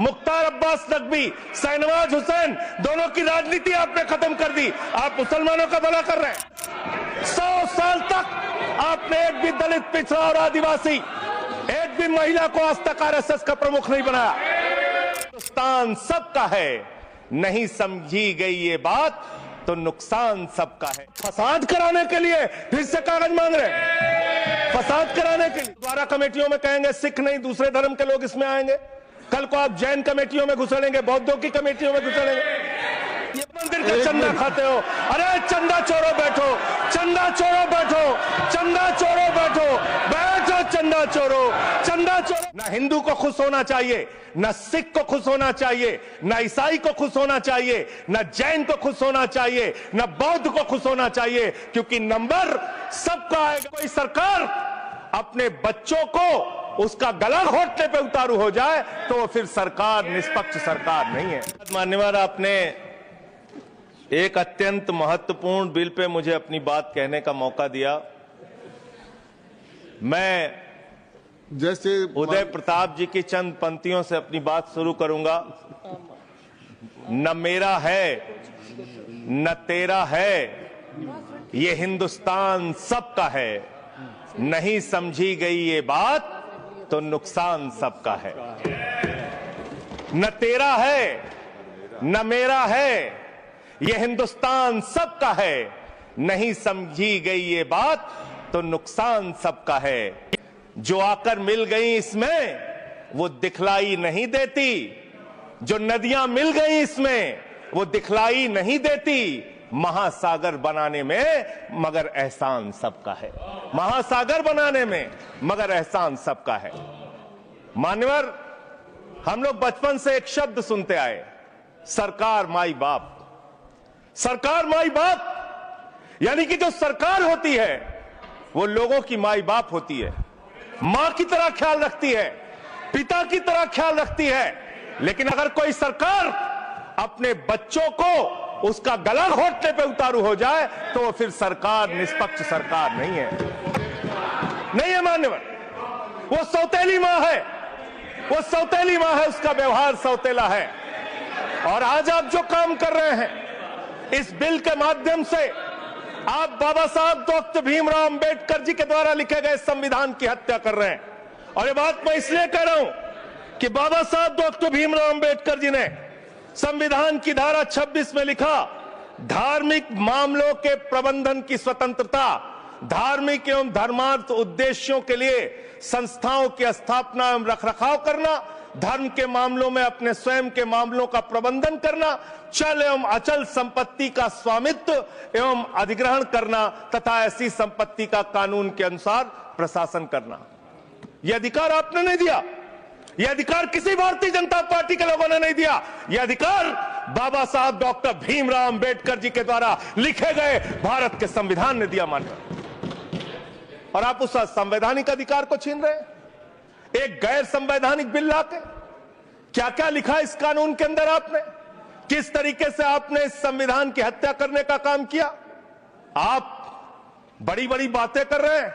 मुख्तार अब्बास नकवी, शाहनवाज हुसैन, दोनों की राजनीति आपने खत्म कर दी। आप मुसलमानों का भला कर रहे हैं। 100 साल तक आपने एक भी दलित, पिछड़ा और आदिवासी, एक भी महिला को आज तक आरएसएस का प्रमुख नहीं बनाया। हिंदुस्तान सबका है, नहीं समझी गई ये बात तो नुकसान सबका है। फसाद कराने के लिए फिर से कागज मांग रहे हैं, फसाद कराने के लिए। द्वारा कमेटियों में कहेंगे सिख नहीं दूसरे धर्म के लोग इसमें आएंगे। कल को आप जैन कमेटियों में घुसेड़ेंगे, बौद्धों की कमेटियों में घुसेड़ेंगे। ये मंदिर का चंदा खाते हो। अरे चंदा चोरो बैठो, चंदा चोरो बैठो, चंदा चोरो बैठो, बैठो चंदा चोरो, चंदा चोरो। ना हिंदू को खुश होना चाहिए, ना सिख को खुश होना चाहिए, ना ईसाई को खुश होना चाहिए, ना जैन को खुश होना चाहिए, ना बौद्ध को खुश होना चाहिए, क्योंकि नंबर सबका आएगा। कोई सरकार अपने बच्चों को उसका गला घोटने पे उतारू हो जाए तो वो फिर सरकार निष्पक्ष सरकार नहीं है। मान्यवर, आपने एक अत्यंत महत्वपूर्ण बिल पे मुझे अपनी बात कहने का मौका दिया। मैं जैसे उदय प्रताप जी की चंद पंक्तियों से अपनी बात शुरू करूंगा। न मेरा है न तेरा है, ये हिंदुस्तान सबका है, नहीं समझी गई ये बात तो नुकसान सबका है। न तेरा है न मेरा है, ये हिंदुस्तान सबका है, नहीं समझी गई ये बात तो नुकसान सबका है। जो आकर मिल गई इसमें वो दिखलाई नहीं देती, जो नदियां मिल गई इसमें वो दिखलाई नहीं देती, महासागर बनाने में मगर एहसान सबका है, महासागर बनाने में मगर एहसान सबका है। मान्यवर, हम लोग बचपन से एक शब्द सुनते आए, सरकार माई बाप। सरकार माई बाप यानी कि जो सरकार होती है वो लोगों की माई बाप होती है, मां की तरह ख्याल रखती है, पिता की तरह ख्याल रखती है। लेकिन अगर कोई सरकार अपने बच्चों को उसका गला घोटने पे उतारू हो जाए तो वो फिर सरकार निष्पक्ष सरकार नहीं है, नहीं है मान्यवर। वो सौतेली मां है, वो सौतेली मां है, उसका व्यवहार सौतेला है। और आज आप जो काम कर रहे हैं इस बिल के माध्यम से, आप बाबा साहब डॉक्टर भीमराव अंबेडकर जी के द्वारा लिखे गए संविधान की हत्या कर रहे हैं। और ये बात मैं इसलिए कह रहा हूं कि बाबा साहब डॉक्टर भीमराव अंबेडकर जी ने संविधान की धारा 26 में लिखा, धार्मिक मामलों के प्रबंधन की स्वतंत्रता, धार्मिक एवं धर्मार्थ उद्देश्यों के लिए संस्थाओं की स्थापना एवं रखरखाव करना, धर्म के मामलों में अपने स्वयं के मामलों का प्रबंधन करना, चल एवं अचल संपत्ति का स्वामित्व एवं अधिग्रहण करना तथा ऐसी संपत्ति का कानून के अनुसार प्रशासन करना। यह अधिकार आपने नहीं दिया, यह अधिकार किसी भारतीय जनता पार्टी के लोगों ने नहीं दिया। यह अधिकार बाबा साहब डॉक्टर भीमराव अंबेडकर जी के द्वारा लिखे गए भारत के संविधान ने दिया मान्यवर। और आप उस संवैधानिक अधिकार को छीन रहे हैं एक गैर संवैधानिक बिल लाके। क्या क्या लिखा इस कानून के अंदर आपने, किस तरीके से आपने इस संविधान की हत्या करने का काम किया। आप बड़ी बड़ी बातें कर रहे हैं।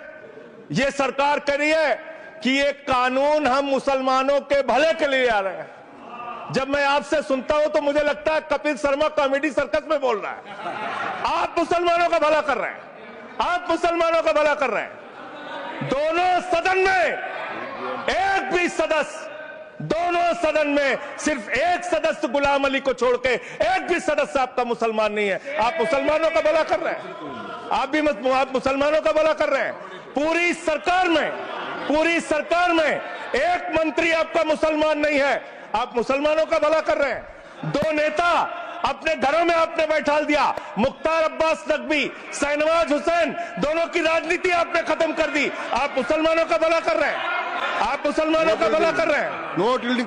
यह सरकार कह रही है कि ये कानून हम मुसलमानों के भले के लिए आ रहे हैं। जब मैं आपसे सुनता हूं तो मुझे लगता है कपिल शर्मा कॉमेडी सर्कस में बोल रहा है। आप मुसलमानों का भला कर रहे हैं, आप मुसलमानों का भला कर रहे हैं। दोनों सदन में एक भी सदस्य, दोनों सदन में सिर्फ एक सदस्य गुलाम अली को छोड़ के एक भी सदस्य आपका मुसलमान नहीं है। आप मुसलमानों का भला कर रहे हैं, आप मुसलमानों का भला कर रहे हैं। पूरी सरकार में एक मंत्री आपका मुसलमान नहीं है, आप मुसलमानों का भला कर रहे हैं। दो नेता अपने घरों में आपने बैठा दिया, मुख्तार अब्बास नकवी, शाहनवाज हुसैन, दोनों की राजनीति आपने खत्म कर दी। आप मुसलमानों का भला कर रहे हैं, आप मुसलमानों का भला कर रहे हैं,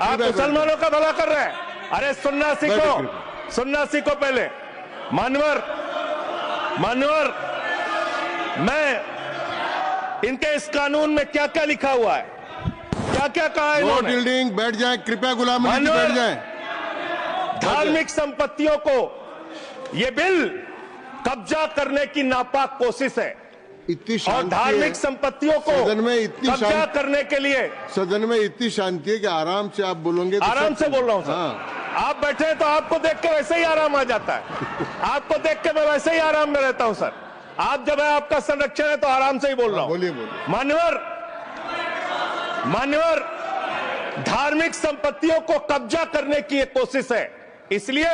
आप मुसलमानों का भला कर रहे हैं। अरे सुनना सीखो, सुनना सीखो पहले। मान्यवर, मैं इनके इस कानून में क्या क्या लिखा हुआ है, क्या क्या कहा है इन्होंने। बैठ जाए कृपया, गुलाम अली जी बैठ जाए। धार्मिक संपत्तियों को यह बिल कब्जा करने की नापाक कोशिश है। इतनी और शांति धार्मिक है, संपत्तियों को सदन में इतनी कब्जा शांति, करने के लिए सदन में इतनी शांति है कि आराम से आप बोलोगे तो आराम सब- से बोल रहा हूं सर। हाँ, आप बैठे हैं तो आपको देख के वैसे ही आराम आ जाता है। आपको देख के मैं वैसे ही आराम में रहता हूं सर। आप जब है आपका संरक्षण है तो आराम से ही बोल रहा हूं। बोलिए बोलिए। मान्यवर, धार्मिक संपत्तियों को कब्जा करने की एक कोशिश है। इसलिए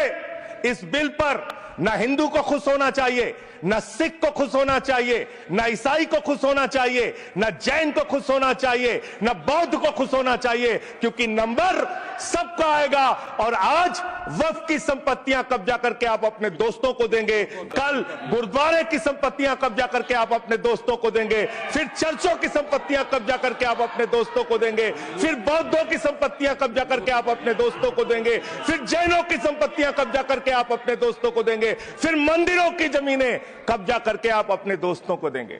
इस बिल पर न हिंदू को खुश होना चाहिए, न सिख को खुश होना चाहिए, न ईसाई को खुश होना चाहिए, न जैन को खुश होना चाहिए, न बौद्ध को खुश होना चाहिए, क्योंकि नंबर सबका आएगा। और आज वक्फ की संपत्तियां कब्जा करके आप अपने दोस्तों को देंगे, कल गुरुद्वारे की संपत्तियां कब्जा करके आप अपने दोस्तों को देंगे, फिर चर्चों की संपत्तियां कब्जा करके आप अपने दोस्तों को देंगे, फिर बौद्धों की संपत्तियां कब्जा करके आप अपने दोस्तों को देंगे, फिर जैनों की संपत्तियां कब्जा करके आप अपने दोस्तों को देंगे, फिर मंदिरों की जमीनें कब्जा करके आप अपने दोस्तों को देंगे।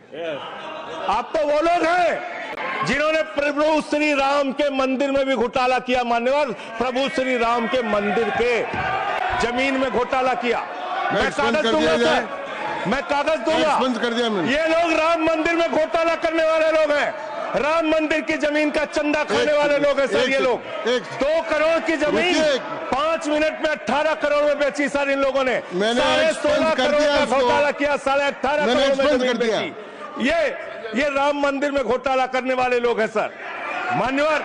आप तो वो लोग हैं जिन्होंने प्रभु श्री राम के मंदिर में भी घोटाला किया। मान्यवर, प्रभु श्री राम के मंदिर के जमीन में घोटाला किया। मैं कागज दूंगा सर, मैं कागज दूंगा। बंद कर दिया मैंने। ये लोग राम मंदिर में घोटाला करने वाले लोग हैं। राम मंदिर की जमीन का चंदा खाने वाले लोग हैं सर। ये लोग 2 करोड़ की जमीन 5 मिनट में 18 करोड़ में बेची सर इन लोगों ने। मैंने 16.5 करोड़ का घोटाला किया, 18.5 करोड़ में जमीन दिया। बेची। ये राम मंदिर में घोटाला करने वाले लोग हैं सर। मान्यवर,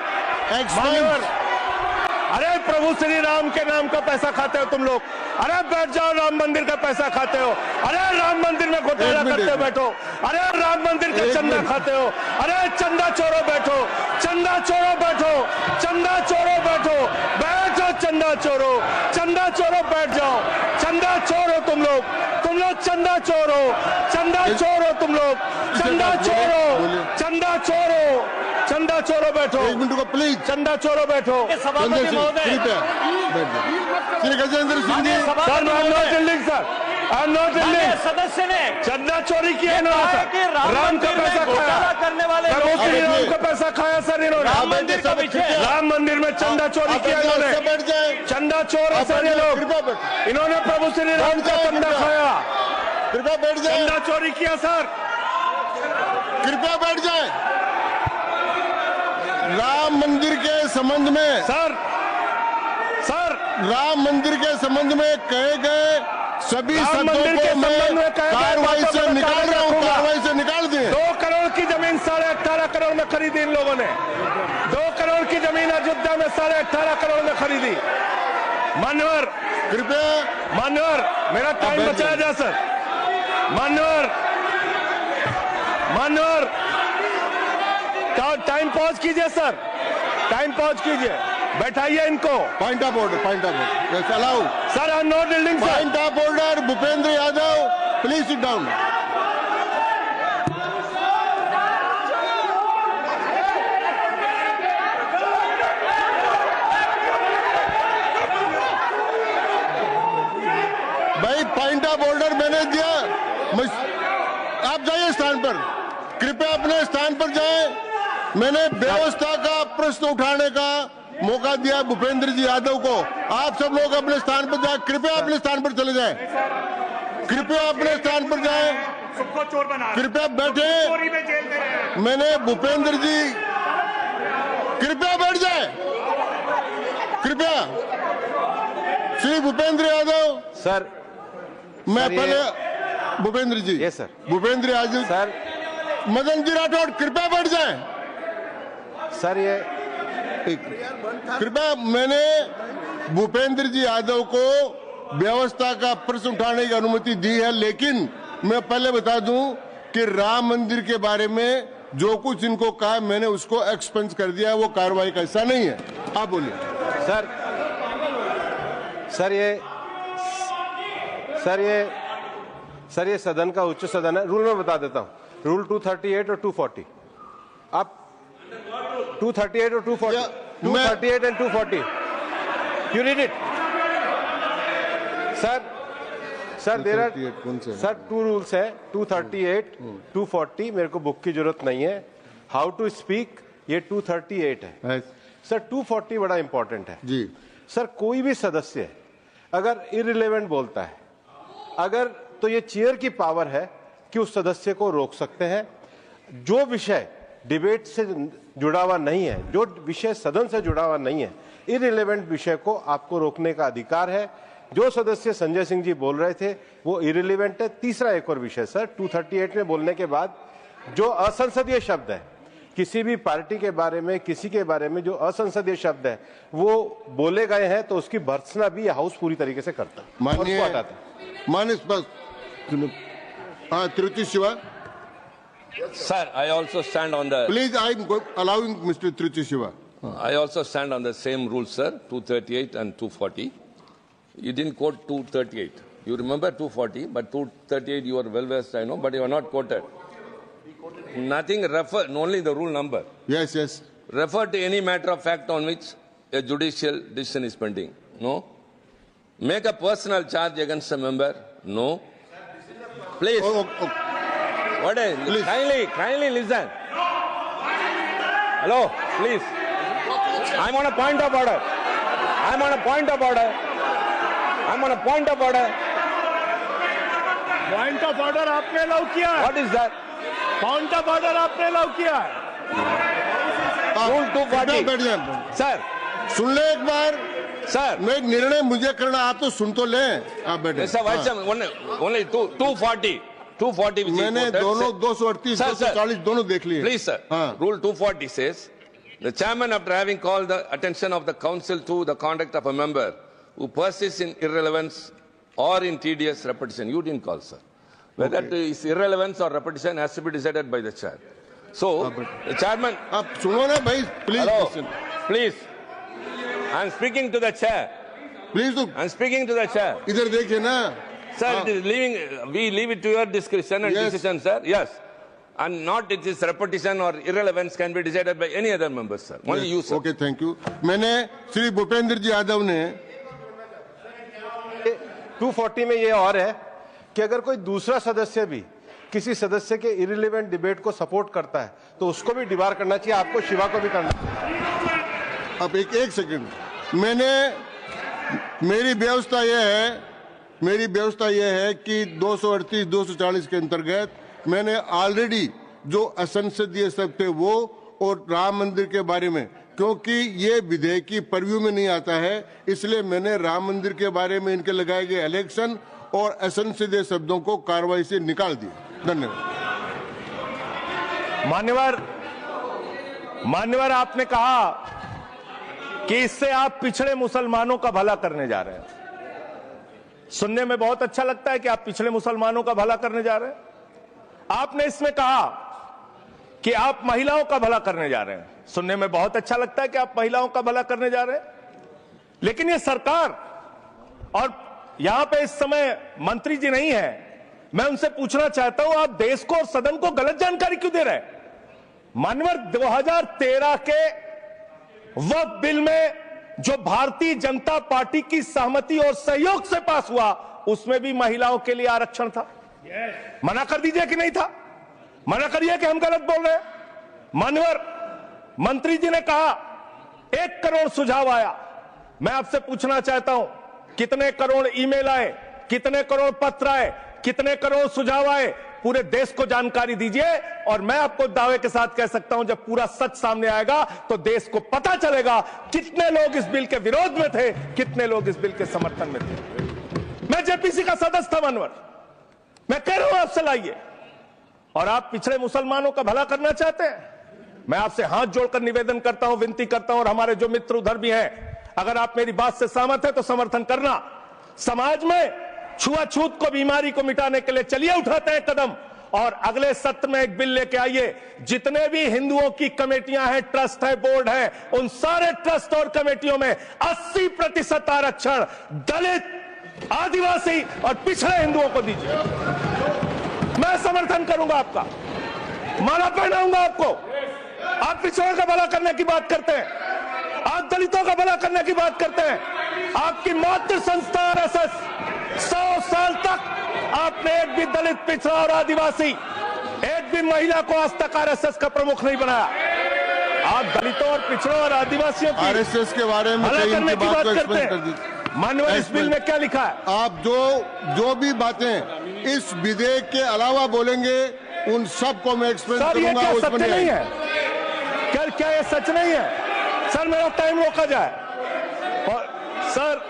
अरे प्रभु श्री राम के नाम का पैसा खाते हो तुम लोग। अरे बैठ जाओ, राम मंदिर का पैसा खाते हो। अरे राम मंदिर में घोटाला करते हो, बैठो। अरे राम मंदिर का चंदा खाते हो। अरे चंदा चोरो बैठो, चंदा चोरो बैठो, चंदा चोरो बैठो, बैठो चंदा चोरो, चंदा चोरो बैठ जाओ। चंदा चोरो तुम लोग चंदा चोरो, चंदा चोरो तुम लोग, चंदा चोरो, चंदा चोरो, चंदा चोरो बैठो। 1 मिनट को प्लीज। चंदा चोरो बैठो। सभापति महोदय Shri Gajendra Singh ji. Sir, I am not dealing sir, I am not dealing. सदस्य ने चंदा चोरी किया इन्होंने सर। राम का पैसा खाया, करने वाले प्रभु श्री राम का पैसा खाया सर इन्होंने। राम मंदिर का विषय, राम मंदिर में चंदा चोरी किया इन्होंने। बैठ जाए, चंदा चोर है सर ये लोग। इन्होंने प्रभु श्री राम का चंदा खाया, कृपया बैठ जाए, चंदा चोरी किया सर। कृपया बैठ जाए। राम मंदिर के संबंध में सर राम मंदिर के संबंध में कहे गए सभी शब्दों को मैं कार्रवाई से निकाल रहा हूं, कार्रवाई से निकाल दिए। 2 करोड़ की जमीन 18.5 करोड़ में खरीदी इन लोगों ने। 2 करोड़ की जमीन अयोध्या में 18.5 करोड़ में खरीदी। मान्यवर, कृपया मेरा टाइम बचाया जाए सर। मान्यवर, टाइम पॉज कीजिए सर, टाइम पॉज कीजिए, बैठाइए इनको। Point of order yes allow sir. I am not dealing sir. Point of order Bhupendra Yadav please sit down. भाई पॉइंट ऑफ ऑर्डर मैंने दिया, आप जाइए स्थान पर, कृपया अपने स्थान पर जाएं। मैंने व्यवस्था का प्रश्न उठाने का मौका दिया भूपेंद्र जी यादव को। आप सब लोग अपने स्थान पर जाएं, कृपया अपने स्थान पर चले जाएं, कृपया अपने स्थान पर जाएं, कृपया बैठे। मैंने भूपेंद्र जी, कृपया बैठ जाए, कृपया। श्री भूपेंद्र यादव सर, मैं पहले Bhupendra ji, yes sir, Bhupendra Yadav sir, Madan ji Rathore कृपया बैठ जाएं। सर ये कृपया, मैंने भूपेंद्र जी यादव को व्यवस्था का प्रश्न उठाने की अनुमति दी है, लेकिन मैं पहले बता दूं कि राम मंदिर के बारे में जो कुछ इनको कहा मैंने उसको एक्सपेंस कर दिया, वो कार्रवाई का हिस्सा नहीं है। आप बोलिए सर ये सदन का उच्च सदन है। रूल में बता देता हूं, रूल 238 और 240। आप 238 और 240, 238 and 240, you read it sir. There are sir 2 rules है, 238, 240। मेरे को बुक की जरूरत नहीं है। हाउ टू स्पीक ये 238 है सर। 240 बड़ा इंपॉर्टेंट है जी सर। कोई भी सदस्य अगर इररिलेवेंट बोलता है, अगर तो ये चेयर की पावर है कि उस सदस्य को रोक सकते हैं। जो विषय डिबेट से जुड़ा हुआ नहीं है, जो विषय सदन से जुड़ा हुआ नहीं है, इररिलेवेंट विषय को आपको रोकने का अधिकार है। जो सदस्य संजय सिंह जी बोल रहे थे वो इररिलेवेंट है। तीसरा एक और विषय सर, 238 में बोलने के बाद जो असंसदीय शब्द है, किसी भी पार्टी के बारे में, किसी के बारे में जो असंसदीय शब्द है वो बोले गए हैं तो उसकी भर्त्सना भी हाउस पूरी तरीके से करता है, माननीय हटाता है। माननीय Tiruchi Shiva, Sir, I also stand on the. please, I am allowing Mr. Tiruchi Shiva. I also stand on the same rule, sir. 238 and 240. You didn't quote 238. You remember 240, but 238 you are well versed, I know, but you are not quoted. Nothing refer, only the rule number. Yes, yes. Refer to any matter of fact on which a judicial decision is pending. No. Make a personal charge against a member. No. Please. What is? Please. Kindly listen. Hello, please. I'm on a point of order. I'm on a point of order. I'm on a point of order. Point of order आपने allow किया है। What is that? Point of order आपने allow किया है। Rule 240. बैठ जाए, Sir, सुन ले एक बार। sir. मैं निर्णय मुझे करना, आप तो सुन तो लें। आप बैठे। Mr. Vice Chairman, only 240. 240 which is मैंने quoted, दोनों say- 238, Sir, sir. 240 दोनों देख लिए। Please, sir. हाँ। Rule 240 says, the chairman, after having called the attention of the council to the conduct of a member who persists in irrelevance or in tedious repetition, you didn't call, sir. Whether it is irrelevance or repetition has to be decided by the chair. So, the chairman, आप सुनो ना भाई, please. hello, please. I'm speaking to the chair. Please तो I'm speaking to the chair. इधर देखिए ना। Sir, it is we leave it to your discretion and Yes. decision, sir. Yes. And not it is repetition or irrelevance can be decided by any other member, sir. Only you, sir. Okay, thank you. मैंने श्री भूपेंद्र जी यादव ने 240 में ये और है कि अगर कोई दूसरा सदस्य भी किसी सदस्य के इररिलेवेंट डिबेट को सपोर्ट करता है तो उसको भी डिबार करना चाहिए, आपको शिवा को भी करना चाहिए। अब एक सेकंड, मेरी व्यवस्था यह है कि 238, 240 के अंतर्गत मैंने ऑलरेडी जो असंसदीय शब्द थे वो और राम मंदिर के बारे में, क्योंकि ये विधेयक की परव्यू में नहीं आता है, इसलिए मैंने राम मंदिर के बारे में इनके लगाए गए इलेक्शन और असंसदीय शब्दों को कार्रवाई से निकाल दिया। धन्यवाद। मान्यवर, आपने कहा कि इससे आप पिछड़े मुसलमानों का भला करने जा रहे हैं। सुनने में बहुत अच्छा लगता है कि आप पिछड़े मुसलमानों का भला करने जा रहे हैं। आपने इसमें कहा कि आप महिलाओं का भला करने जा रहे हैं। सुनने में बहुत अच्छा लगता है कि आप महिलाओं का भला करने जा रहे हैं, लेकिन ये सरकार और यहां पे इस समय मंत्री जी नहीं है, मैं उनसे पूछना चाहता हूं, आप देश को और सदन को गलत जानकारी क्यों दे रहे हैं? मानवर, 2013 के वक्फ बिल में जो भारतीय जनता पार्टी की सहमति और सहयोग से पास हुआ, उसमें भी महिलाओं के लिए आरक्षण था। मना कर दीजिए कि नहीं था, मना करिए कि हम गलत बोल रहे हैं। मानवर, मंत्री जी ने कहा 1 करोड़ सुझाव आया। मैं आपसे पूछना चाहता हूं, कितने करोड़ ईमेल आए, कितने करोड़ पत्र आए, कितने करोड़ सुझाव आए? पूरे देश को जानकारी दीजिए और मैं आपको दावे के साथ कह सकता हूं, जब पूरा सच सामने आएगा तो देश को पता चलेगा कितने लोग इस बिल के विरोध में थे, कितने लोग इस बिल के समर्थन में थे। मैं जेपीसी का सदस्य था मानवर, मैं कह रहा हूं आपसे लाइए। और आप पिछड़े मुसलमानों का भला करना चाहते हैं, मैं आपसे हाथ जोड़कर निवेदन करता हूं, विनती करता हूं, और हमारे जो मित्र उधर भी हैं, अगर आप मेरी बात से सहमत हैं तो समर्थन करना। समाज में छुआछूत को, बीमारी को मिटाने के लिए चलिए उठाते हैं कदम, और अगले सत्र में एक बिल लेके आइए। जितने भी हिंदुओं की कमेटियां हैं, ट्रस्ट है, बोर्ड है, उन सारे ट्रस्ट और कमेटियों में 80% आरक्षण दलित, आदिवासी और पिछड़े हिंदुओं को दीजिए। मैं समर्थन करूंगा आपका, माला पहनाऊंगा आपको। आप पिछड़ों का भला करने की बात करते हैं, आप दलितों का भला करने की बात करते हैं। आपकी मातृ संस्था आरएसएस 100 साल तक आपने एक भी दलित, पिछड़ा और आदिवासी, एक भी महिला को आज तक आरएसएस का प्रमुख नहीं बनाया। आप दलितों और पिछड़ों और आदिवासियों की आरएसएस के बारे में भला करने की बात करते हैं। कर दीजिए। माननीय इस बिल में क्या लिखा है? आप जो भी बातें इस विधेयक के अलावा बोलेंगे उन सबको मैं एक्सप्लेन करूंगा। सर ये क्या सच नहीं है? क्या ये सच नहीं है? सर मेरा टाइम रोका जाए और सर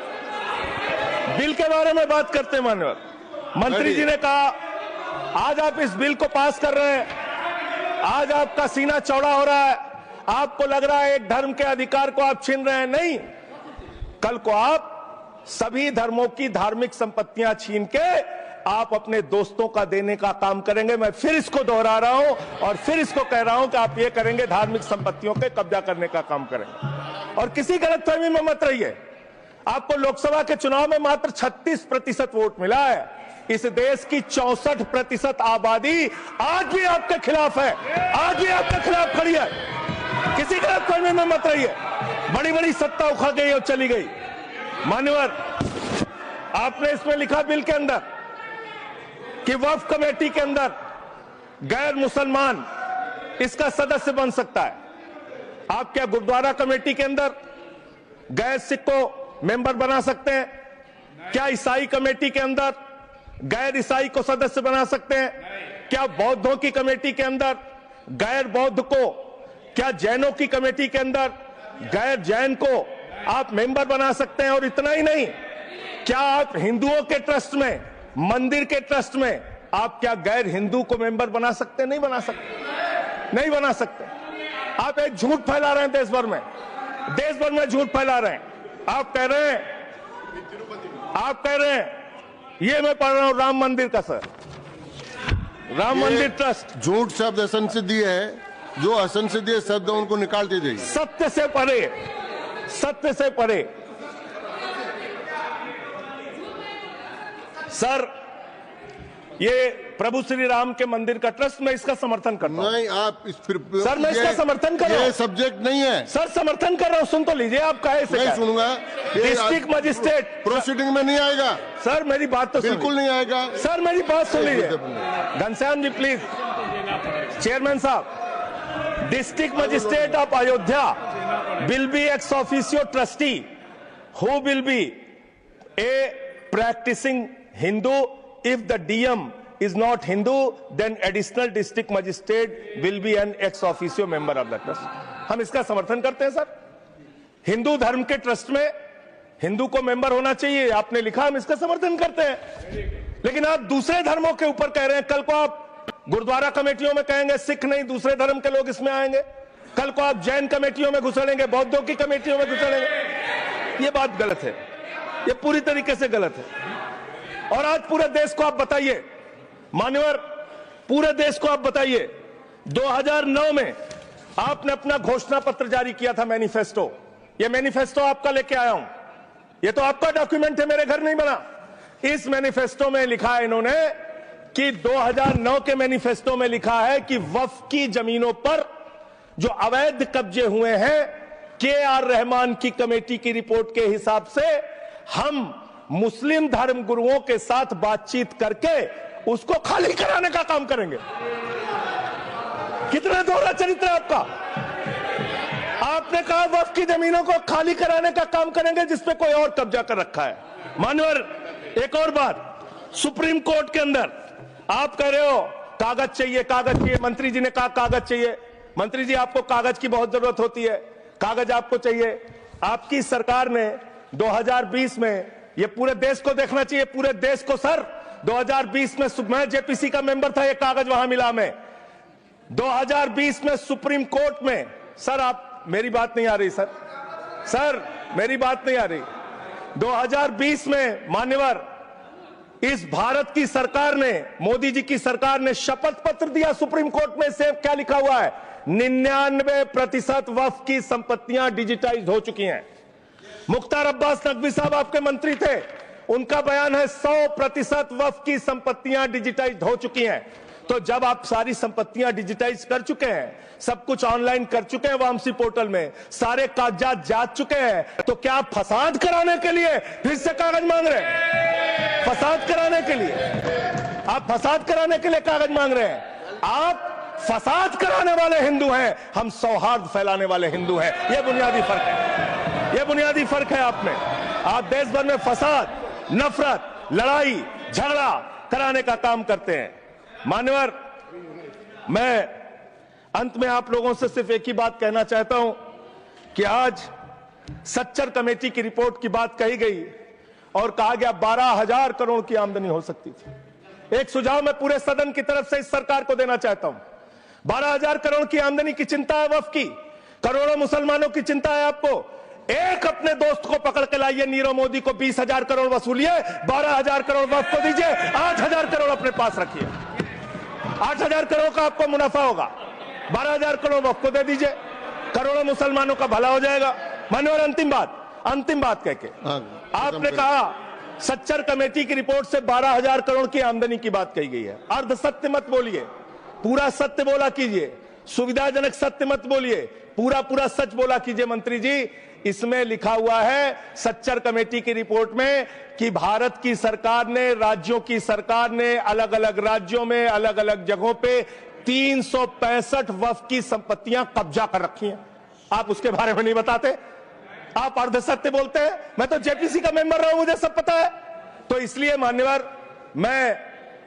बिल के बारे में बात करते हैं। माननीय मंत्री जी ने कहा आज आप इस बिल को पास कर रहे हैं, आज आपका सीना चौड़ा हो रहा है, आपको लग रहा है एक धर्म के अधिकार को आप छीन रहे हैं। नहीं, कल को आप सभी धर्मों की धार्मिक संपत्तियां छीन के आप अपने दोस्तों का देने का काम करेंगे। मैं फिर इसको दोहरा रहा हूं और फिर इसको कह रहा हूं कि आप ये करेंगे, धार्मिक संपत्तियों के कब्जा करने का काम करेंगे। और किसी गलतफहमी में मत रहिए। आपको लोकसभा के चुनाव में मात्र 36% वोट मिला है। इस देश की 64% आबादी आज भी आपके खिलाफ है, आज भी आपके खिलाफ खड़ी है। किसी गलतफहमी में मत रहिए। बड़ी बड़ी सत्ता उखड़ गई और चली गई। मान्यवर, आपने इसमें लिखा बिल के अंदर कि वक्फ कमेटी के अंदर गैर मुसलमान इसका सदस्य बन सकता है। आप क्या गुरुद्वारा कमेटी के अंदर गैर सिख को मेंबर बना सकते हैं? क्या ईसाई कमेटी के अंदर गैर ईसाई को सदस्य बना सकते हैं? क्या बौद्धों की कमेटी के अंदर गैर बौद्ध को, क्या जैनों की कमेटी के अंदर गैर जैन को आप मेंबर बना सकते हैं? और इतना ही नहीं, क्या आप हिंदुओं के ट्रस्ट में, मंदिर के ट्रस्ट में आप क्या गैर हिंदू को मेंबर बना सकते हैं? नहीं बना सकते, नहीं बना सकते। आप एक झूठ फैला रहे हैं देश भर में, देश भर में झूठ फैला रहे हैं। आप कह रहे हैं ये मैं पढ़ रहा हूं राम मंदिर का, सर, राम मंदिर ट्रस्ट। झूठ शब्द असंसदीय है, जो असंसदीय शब्द उनको निकाल दीजिए। सत्य से परे, सत्य से परे। सर ये प्रभु श्री राम के मंदिर का ट्रस्ट, मैं इसका समर्थन करता हूं। नहीं, आप इस सर मैं इसका समर्थन कर रहा हूं। ये सब्जेक्ट नहीं है सर, समर्थन कर रहा हूं। सुन तो लीजिए, आप कहे से नहीं सुनूंगा। डिस्ट्रिक्ट मजिस्ट्रेट प्रोसीडिंग में नहीं आएगा। सर मेरी बात तो बिल्कुल नहीं आएगा। सर मेरी बात सुन लीजिए। घनश्याम जी प्लीज, चेयरमैन साहब, district magistrate of Ayodhya will be ex officio trustee who will be a practicing Hindu. If the DM is not Hindu, then additional district magistrate will be an ex officio member of the trust. हम इसका समर्थन करते हैं। Sir Hindu धर्म के trust में हिंदू को member होना चाहिए, आपने लिखा, हम इसका समर्थन करते हैं। लेकिन आप दूसरे धर्मों के ऊपर कह रहे हैं। कल को आप गुरुद्वारा कमेटियों में कहेंगे सिख नहीं दूसरे धर्म के लोग इसमें आएंगे, कल को आप जैन कमेटियों में घुसेड़ेंगे, बौद्धों की कमेटियों में घुसेड़ेंगे। ये बात गलत है, ये पूरी तरीके से गलत है। और आज पूरे देश को आप बताइए, मान्यवर, पूरे देश को आप बताइए, 2009 में आपने अपना घोषणा पत्र जारी किया था, मैनिफेस्टो। ये मैनिफेस्टो आपका लेके आया हूं, ये तो आपका डॉक्यूमेंट है, मेरे घर नहीं बना। इस मैनिफेस्टो में लिखा है इन्होंने कि 2009 के मैनिफेस्टो में लिखा है कि वक्फ की जमीनों पर जो अवैध कब्जे हुए हैं, के.आर. रहमान की कमेटी की रिपोर्ट के हिसाब से हम मुस्लिम धर्म गुरुओं के साथ बातचीत करके उसको खाली कराने का काम करेंगे। कितना दोहरा चरित्र है आपका। आपने कहा वक्फ की जमीनों को खाली कराने का काम करेंगे जिसपे कोई और कब्जा कर रखा है। मानवर, एक और बात, सुप्रीम कोर्ट के अंदर आप कह रहे हो कागज चाहिए, कागज चाहिए। मंत्री जी ने कहा कागज चाहिए। मंत्री जी, आपको कागज की बहुत जरूरत होती है, कागज आपको चाहिए। आपकी सरकार ने 2020 में, ये पूरे देश को देखना चाहिए, पूरे देश को सर, 2020 में मैं जेपीसी का मेंबर था, ये कागज वहां मिला। मैं 2020 में सुप्रीम कोर्ट में, सर आप, मेरी बात नहीं आ रही सर, सर मेरी बात नहीं आ रही। 2020 में मान्यवर, इस भारत की सरकार ने, मोदी जी की सरकार ने शपथ पत्र दिया सुप्रीम कोर्ट में। से क्या लिखा हुआ है? 99% वक्फ की संपत्तियां डिजिटाइज हो चुकी हैं। मुख्तार अब्बास नकवी साहब आपके मंत्री थे, उनका बयान है 100% वक्फ की संपत्तियां डिजिटाइज हो चुकी हैं। तो जब आप सारी संपत्तियां डिजिटाइज कर चुके हैं, सब कुछ ऑनलाइन कर चुके हैं वामसी पोर्टल में, सारे कागजात जांच चुके हैं, तो क्या आप फसाद कराने के लिए फिर से कागज मांग रहे हैं? फसाद कराने के लिए, आप फसाद कराने के लिए कागज मांग रहे हैं। आप फसाद कराने वाले हिंदू हैं, हम सौहार्द फैलाने वाले हिंदू हैं। यह बुनियादी फर्क है, यह बुनियादी फर्क है आप में। आप देश भर में फसाद, नफरत, लड़ाई, झगड़ा कराने का काम करते हैं। मान्यवर, मैं अंत में आप लोगों से सिर्फ एक ही बात कहना चाहता हूं कि आज सच्चर कमेटी की रिपोर्ट की बात कही गई और कहा गया 12,000 करोड़ की आमदनी हो सकती थी। एक सुझाव मैं पूरे सदन की तरफ से इस सरकार को देना चाहता हूं। 12,000 करोड़ की आमदनी की चिंता है वक्फ की, करोड़ों मुसलमानों की चिंता है आपको। एक अपने दोस्त को पकड़ के लाइए, नीरव मोदी को 20,000 करोड़ वसूलिए, 12,000 करोड़ वक्फ को दीजिए, 8,000 करोड़ अपने पास रखिए। 8,000 करोड़ का आपको मुनाफा होगा, 12,000 करोड़ वक्फ को दे दीजिए, करोड़ों मुसलमानों का भला हो जाएगा। मान्यवर, अंतिम बात कहके आपने कहा सच्चर कमेटी की रिपोर्ट से 12,000 करोड़ की आमदनी की बात कही गई है। अर्ध सत्य मत बोलिए, पूरा सत्य बोला कीजिए। सुविधाजनक सत्य मत बोलिए, पूरा सच बोला कीजिए। मंत्री जी, इसमें लिखा हुआ है सच्चर कमेटी की रिपोर्ट में कि भारत की सरकार ने, राज्यों की सरकार ने अलग अलग राज्यों में अलग अलग जगहों पे 365 वक्फ की संपत्तियां कब्जा कर रखी हैं। आप उसके बारे में नहीं बताते, आप अर्ध सत्य बोलते हैं। मैं तो जेपीसी का मेंबर रहा हूं, मुझे सब पता है। तो इसलिए मान्यवर,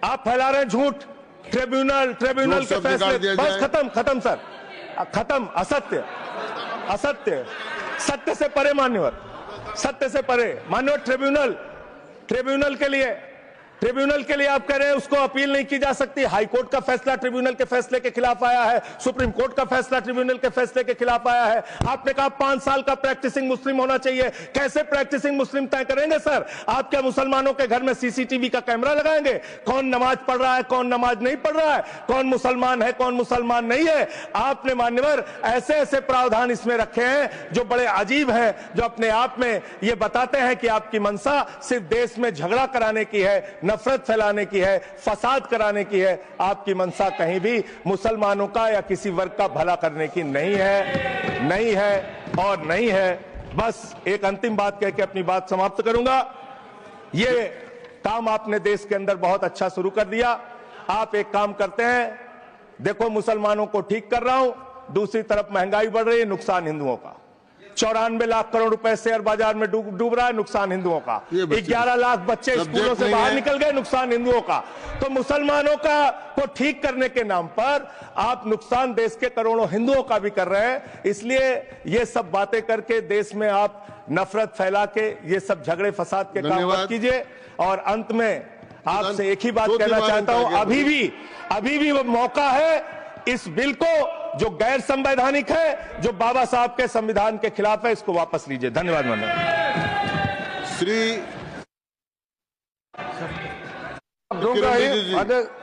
आप फैला रहे हैं झूठ, ट्रिब्यूनल के फैसले, बस खत्म सर, खत्म। असत्य, सत्य से परे मान्यवर, सत्य से परे मान्यवर। ट्रिब्यूनल के लिए आप कह रहे हैं उसको अपील नहीं की जा सकती। हाई कोर्ट का फैसला ट्रिब्यूनल के फैसले के खिलाफ आया है, सुप्रीम कोर्ट का फैसला ट्रिब्यूनल के फैसले के खिलाफ आया है। आपने कहा 5 साल का प्रैक्टिसिंग मुस्लिम होना चाहिए। कैसे प्रैक्टिसिंग मुस्लिम तय करेंगे सर? आप क्या मुसलमानों के घर में सीसीटीवी का कैमरा लगाएंगे? कौन नमाज पढ़ रहा है, कौन नमाज नहीं पढ़ रहा है, कौन मुसलमान है, कौन मुसलमान नहीं है? आपने मान्यवर ऐसे प्रावधान इसमें रखे हैं जो बड़े अजीब है, जो अपने आप में ये बताते हैं कि आपकी मंशा सिर्फ देश में झगड़ा कराने की है, नफरत फैलाने की है, फसाद कराने की है। आपकी मंशा कहीं भी मुसलमानों का या किसी वर्ग का भला करने की नहीं है। बस एक अंतिम बात कह के अपनी बात समाप्त करूंगा। ये काम आपने देश के अंदर बहुत अच्छा शुरू कर दिया। आप एक काम करते हैं, देखो मुसलमानों को ठीक कर रहा हूं, दूसरी तरफ महंगाई बढ़ रही है, नुकसान हिंदुओं का। 94 लाख करोड़ रुपए शेयर बाजार में डूब रहा है, नुकसान हिंदुओं का। 11 लाख बच्चे स्कूलों से बाहर निकल गए, नुकसान हिंदुओं का। तो मुसलमानों को ठीक करने के नाम पर आप नुकसान देश के करोड़ों हिंदुओं का भी कर रहे हैं। इसलिए ये सब बातें करके देश में आप नफरत फैला के ये सब झगड़े फसाद के काम मत कीजिए। और अंत में आपसे एक ही बात कहना चाहता हूं, अभी भी वो मौका है इस बिल को जो गैर संवैधानिक है, जो बाबा साहब के संविधान के खिलाफ है, इसको वापस लीजिए। धन्यवाद।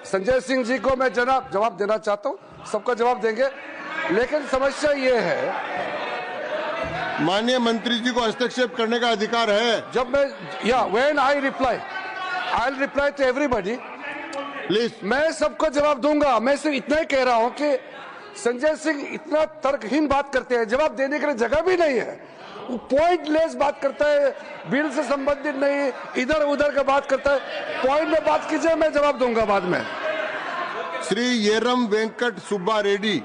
संजय सिंह जी को मैं जवाब देना चाहता हूं, सबका जवाब देंगे, लेकिन समस्या ये है, माननीय मंत्री जी को हस्तक्षेप करने का अधिकार है। जब मैं when I reply to everybody, please, मैं सबको जवाब दूंगा। मैं सिर्फ इतना ही कह रहा हूं कि संजय सिंह इतना तर्कहीन बात करते हैं, जवाब देने के लिए जगह भी नहीं है। वो पॉइंटलेस बात करता है, बिल से संबंधित नहीं, इधर उधर का बात करता है। पॉइंट में बात कीजिए, मैं जवाब दूंगा बाद में। श्री येरम वेंकट सुब्बा रेड्डी।